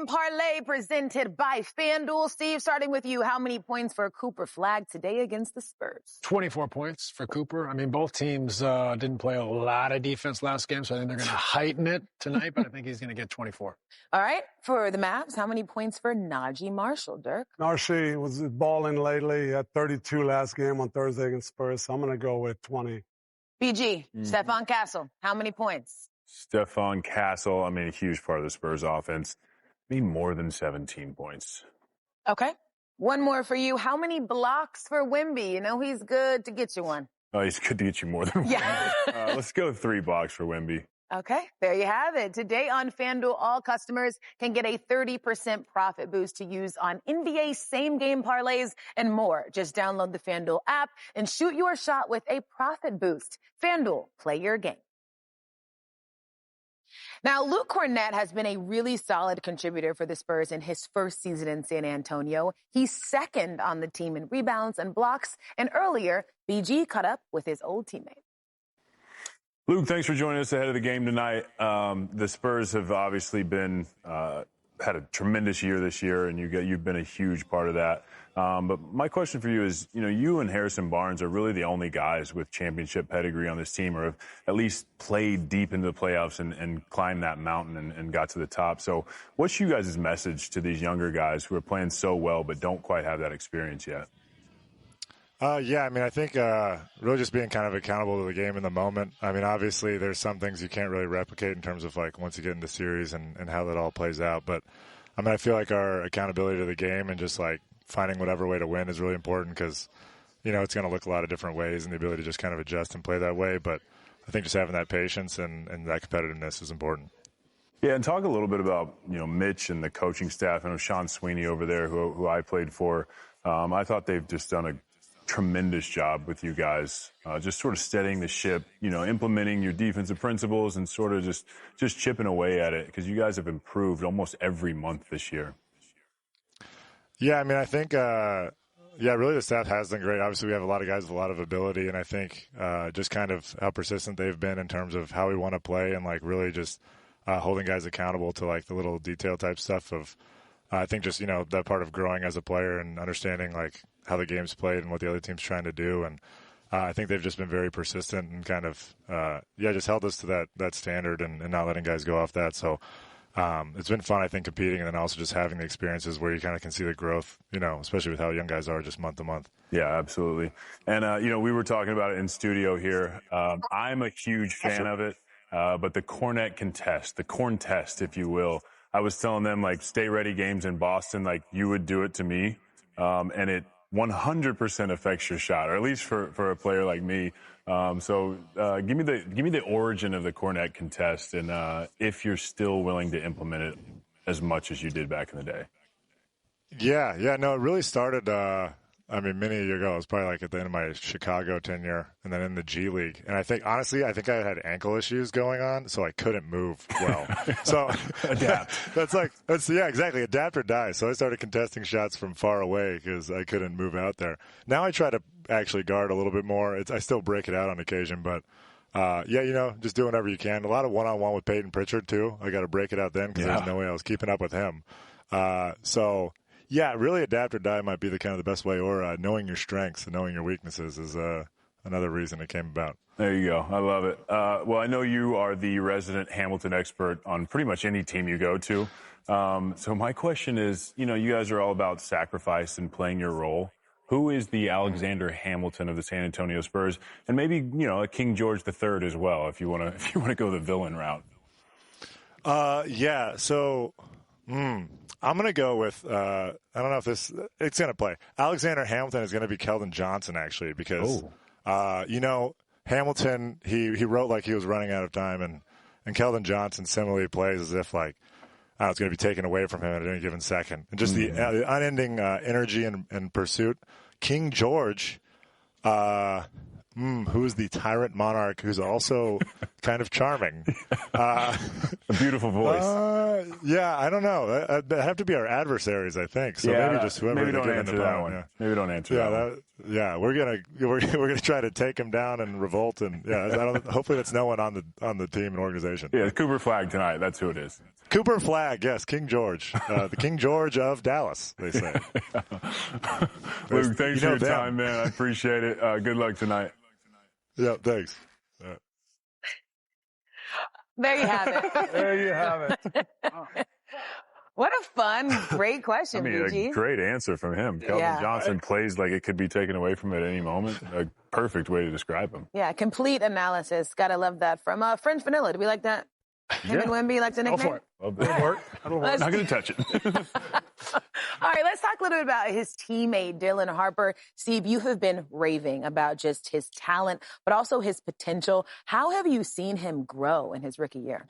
Parlay presented by FanDuel. Steve, starting with you, how many points for Cooper Flagg today against the Spurs? 24 points for Cooper. I mean, both teams didn't play a lot of defense last game, so I think they're going to heighten it tonight, but I think he's going to get 24. All right. For the Mavs, how many points for Najee Marshall, Dirk? Najee was balling lately. He had 32 last game on Thursday against Spurs, so I'm going to go with 20. BG, Stephon Castle, how many points? Stephon Castle, I mean, a huge part of the Spurs offense. I mean, more than 17 points. Okay. One more for you. How many blocks for Wemby? You know he's good to get you one. Oh, he's good to get you more than one. Yeah. Let's go 3 blocks for Wemby. Okay, there you have it. Today on FanDuel, all customers can get a 30% profit boost to use on NBA same-game parlays and more. Just download the FanDuel app and shoot your shot with a profit boost. FanDuel, play your game. Now, Luke Kornet has been a really solid contributor for the Spurs in his first season in San Antonio. He's second on the team in rebounds and blocks, and earlier, BG caught up with his old teammate. Luke, thanks for joining us ahead of the game tonight. The Spurs have obviously been had a tremendous year this year, and you've been a huge part of that. But my question for you is, you and Harrison Barnes are really the only guys with championship pedigree on this team, or have at least played deep into the playoffs and climbed that mountain and got to the top. So what's you guys' message to these younger guys who are playing so well but don't quite have that experience yet? I mean, I think really just being kind of accountable to the game in the moment. I mean, obviously there's some things you can't really replicate in terms of like once you get into series and how that all plays out. But I mean, I feel like our accountability to the game and just like finding whatever way to win is really important because, it's going to look a lot of different ways and the ability to just kind of adjust and play that way. But I think just having that patience and that competitiveness is important. Yeah, and talk a little bit about, Mitch and the coaching staff. I know Sean Sweeney over there, who I played for. I thought they've just done a tremendous job with you guys, just sort of steadying the ship, implementing your defensive principles and sort of just chipping away at it because you guys have improved almost every month this year. Yeah, I mean, I think, really the staff has done great. Obviously, we have a lot of guys with a lot of ability, and I think just kind of how persistent they've been in terms of how we want to play and, like, really just holding guys accountable to, like, the little detail type stuff of, I think just, that part of growing as a player and understanding, like, how the game's played and what the other team's trying to do. And I think they've just been very persistent and kind of, just held us to that standard and not letting guys go off that. So it's been fun, I think, competing and then also just having the experiences where you kind of can see the growth, especially with how young guys are just month to month. Yeah, absolutely. And, we were talking about it in studio here. I'm a huge fan of it, but the Kornet contest, the corn test, if you will, I was telling them, like, stay ready games in Boston, like you would do it to me. And it 100% affects your shot, or at least for a player like me. So give me the origin of the Kornet contest, and if you're still willing to implement it as much as you did back in the day. Yeah, no, it really started. Many years ago. It was probably like at the end of my Chicago tenure, and then in the G League. And I think I had ankle issues going on, so I couldn't move well. So adapt. Exactly. Adapt or die. So I started contesting shots from far away because I couldn't move out there. Now I try to actually guard a little bit more. I still break it out on occasion, but just do whatever you can. A lot of one-on-one with Peyton Pritchard too. I got to break it out then because there's no way I was keeping up with him. Yeah, really adapt or die might be the kind of the best way, or knowing your strengths and knowing your weaknesses is another reason it came about. There you go. I love it. Well, I know you are the resident Hamilton expert on pretty much any team you go to. So my question is, you guys are all about sacrifice and playing your role. Who is the Alexander Hamilton of the San Antonio Spurs? And maybe, a King George III as well, if you want to go the villain route. I'm going to go with, I don't know if it's going to play. Alexander Hamilton is going to be Keldon Johnson, actually, because, Hamilton, he wrote like he was running out of time, and Keldon Johnson similarly plays as if like, it's going to be taken away from him at any given second. And just the unending energy and pursuit. King George, who is the tyrant monarch, who's also kind of charming. A beautiful voice. Yeah, I don't know. They have to be our adversaries, I think. So maybe just whoever. Maybe don't answer that one. Yeah. Maybe don't answer that one. Yeah, we're gonna try to take him down and revolt, and hopefully that's no one on the team and organization. Yeah, Cooper Flagg tonight. That's who it is. Cooper Flagg, yes, King George, the King George of Dallas, they say. Luke, thanks for your time, man. I appreciate it. Good luck tonight. Yeah, thanks. There you have it. There you have it. What a fun, great question, BG. A great answer from him. Keldon Johnson plays like it could be taken away from him at any moment. A perfect way to describe him. Yeah, complete analysis. Gotta love that. From French Vanilla. Do we like that? Him and Wemby like the nickname? Go for it. It'll work. Not going to touch it. All right, let's talk a little bit about his teammate, Dylan Harper. Steve, you have been raving about just his talent, but also his potential. How have you seen him grow in his rookie year?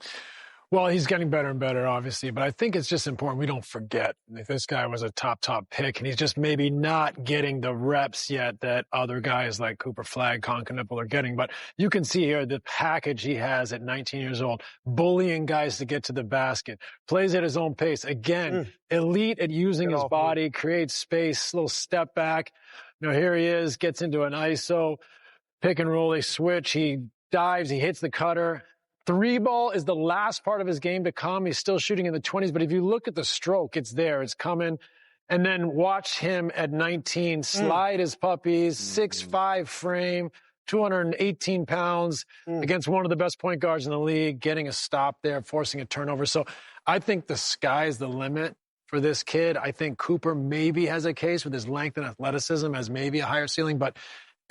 Well, he's getting better and better, obviously, but I think it's just important we don't forget that this guy was a top pick, and he's just maybe not getting the reps yet that other guys like Cooper Flagg, Concanipple are getting. But you can see here the package he has at 19 years old, bullying guys to get to the basket, plays at his own pace. Again, elite at using his body, creates space, little step back. Here he is, gets into an ISO, pick and roll, they switch, he dives, he hits the cutter. Three ball is the last part of his game to come. He's still shooting in the 20s, but if you look at the stroke, it's there, it's coming. And then watch him at 19 slide his puppies, 6'5" frame, 218 pounds against one of the best point guards in the league, getting a stop there, forcing a turnover. So I think the sky's the limit for this kid. I think Cooper maybe has a case with his length and athleticism as maybe a higher ceiling, but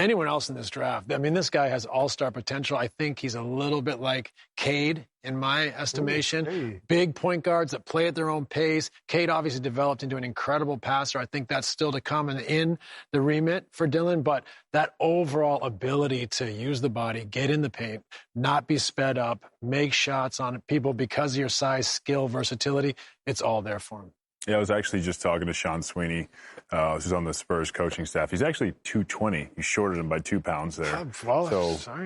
anyone else in this draft, I mean, this guy has all-star potential. I think he's a little bit like Cade in my estimation. Big point guards that play at their own pace. Cade obviously developed into an incredible passer. I think that's still to come in the remit for Dylan, but that overall ability to use the body, get in the paint, not be sped up, make shots on people because of your size, skill, versatility, it's all there for him. Yeah, I was actually just talking to Sean Sweeney, who's on the Spurs coaching staff. He's actually 220. You shorted him by 2 pounds there.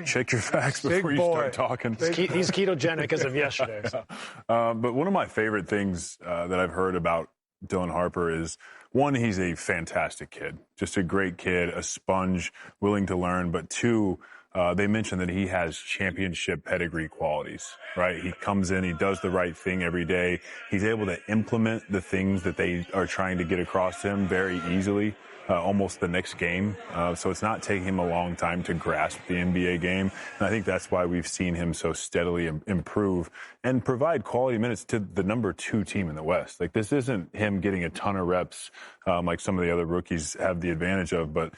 Check your facts before you start talking. He's ketogenic as of yesterday. So. But one of my favorite things that I've heard about Dylan Harper is, one, he's a fantastic kid, just a great kid, a sponge, willing to learn. But two, they mentioned that he has championship pedigree qualities, right? He comes in, he does the right thing every day. He's able to implement the things that they are trying to get across to him very easily, almost the next game. So it's not taking him a long time to grasp the NBA game. And I think that's why we've seen him so steadily improve and provide quality minutes to the number 2 team in the West. Like, this isn't him getting a ton of reps like some of the other rookies have the advantage of, but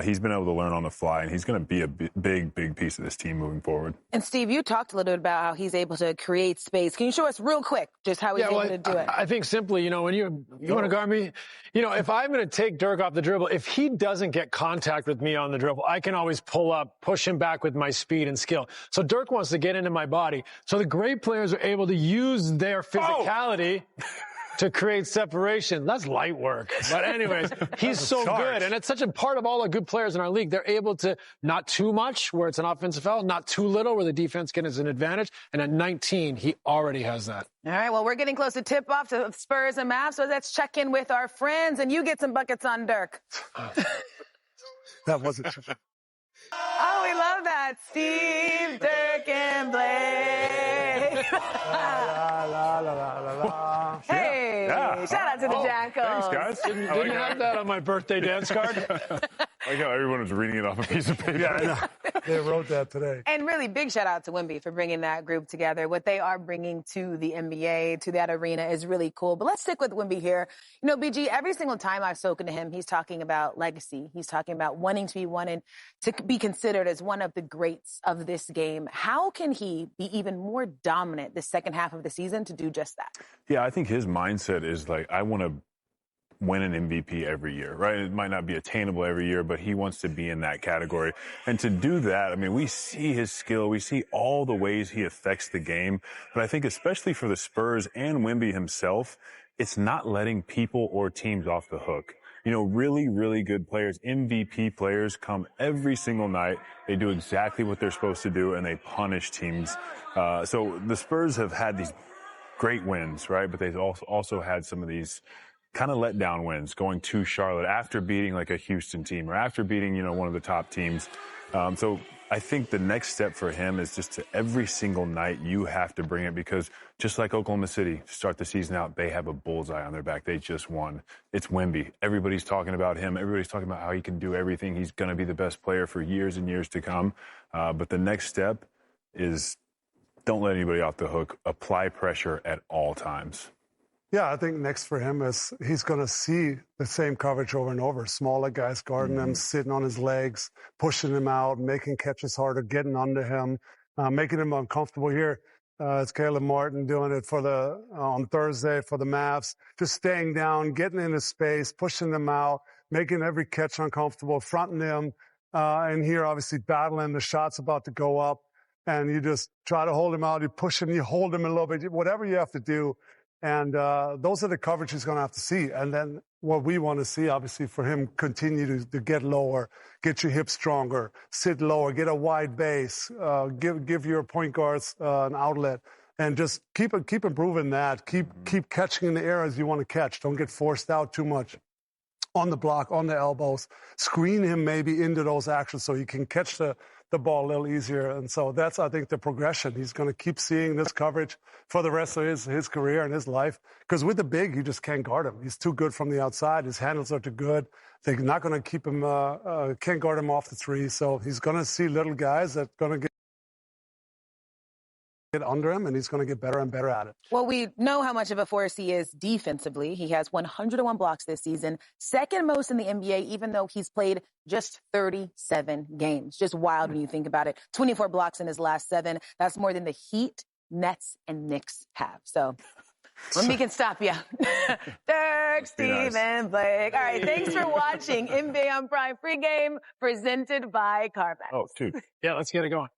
he's been able to learn on the fly, and he's going to be a big piece of this team moving forward. And Steve, you talked a little bit about how he's able to create space. Can you show us real quick just how he's able to do it? I think simply, when you want to guard me, if I'm going to take Dirk off the dribble, if he doesn't get contact with me on the dribble, I can always pull up, push him back with my speed and skill. So Dirk wants to get into my body. So the great players are able to use their physicality to create separation. That's light work. But anyways, he's so good. And it's such a part of all the good players in our league. They're able to not too much where it's an offensive foul, not too little where the defense gets an advantage. And at 19, he already has that. All right, well, we're getting close to tip-off to Spurs and Mavs, so let's check in with our friends, and you get some buckets on Dirk. That wasn't. Oh, we love that. Steve, Dirk, and Blake. Hey, shout out to the Jackals. Thanks, guys. Didn't have that on my birthday dance card. I know everyone was reading it off a piece of paper. Yeah, I know. They wrote that today. And really big shout out to Wemby for bringing that group together. What they are bringing to the NBA, to that arena is really cool. But let's stick with Wemby here. BG, every single time I've spoken to him, he's talking about legacy. He's talking about wanting to be wanted to be considered as one of the greats of this game. How can he be even more dominant the second half of the season to do just that? Yeah, I think his mindset is like, I want to win an MVP every year, right? It might not be attainable every year, but he wants to be in that category. And to do that, I mean, we see his skill. We see all the ways he affects the game. But I think especially for the Spurs and Wemby himself, it's not letting people or teams off the hook. really, really good players, MVP players come every single night. They do exactly what they're supposed to do, and they punish teams. So the Spurs have had these great wins, right? But they've also had some of these kind of letdown wins going to Charlotte after beating like a Houston team or after beating, one of the top teams. So I think the next step for him is just to every single night you have to bring it, because just like Oklahoma City, to start the season out, they have a bullseye on their back. They just won. It's Wemby. Everybody's talking about him. Everybody's talking about how he can do everything. He's going to be the best player for years and years to come. But the next step is don't let anybody off the hook. Apply pressure at all times. Yeah, I think next for him is he's going to see the same coverage over and over. Smaller guys guarding him, sitting on his legs, pushing him out, making catches harder, getting under him, making him uncomfortable here. It's Caleb Martin doing it on Thursday for the Mavs, just staying down, getting into space, pushing them out, making every catch uncomfortable, fronting them. And here, obviously, battling. The shot's about to go up, and you just try to hold him out. You push him, you hold him a little bit, whatever you have to do. And those are the coverage he's going to have to see. And then what we want to see, obviously, for him, continue to get lower, get your hips stronger, sit lower, get a wide base, give your point guards an outlet, and just keep improving that. Keep catching in the areas you want to catch. Don't get forced out too much on the block, on the elbows. Screen him maybe into those actions so he can catch the ball a little easier. And so that's, I think, the progression. He's going to keep seeing this coverage for the rest of his career and his life. Because with the big, you just can't guard him. He's too good from the outside. His handles are too good. They're not going to keep him, can't guard him off the three. So he's going to see little guys that are going to get under him, and he's going to get better and better at it. Well, we know how much of a force he is defensively. He has 101 blocks this season, second most in the NBA, even though he's played just 37 games. Just wild when you think about it. 24 blocks in his last 7. That's more than the Heat, Nets, and Knicks have. So Wemby can stop you. Dirk, Steven, Blake. All right, thanks for watching NBA on Prime pregame presented by CarMax. Oh, dude. Yeah, let's get it going.